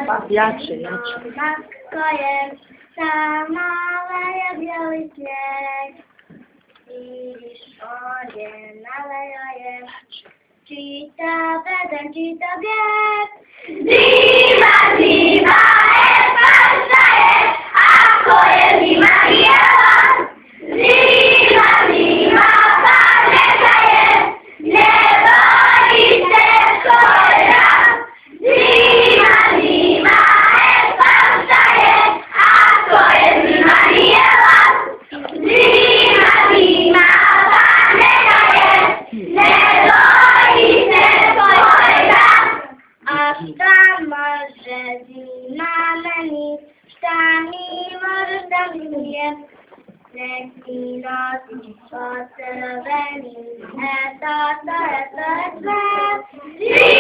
Jače, jače. Matko je sama, leje bijeli snijeg. Vidiš ovdje nalejo je, čita beden, čita bijeg. Zima, zima, pašta je, ako je zima jela. Zima, zima, pa neka je, ne boji se koljena. Zima, zima, pašta je, ako je zima jela. Zima, zima, pa neka je, ne boji se koljena. A šta može zima meni, šta mi možeš da mi nije? Nek ti nosi po crveni, eto to je sve.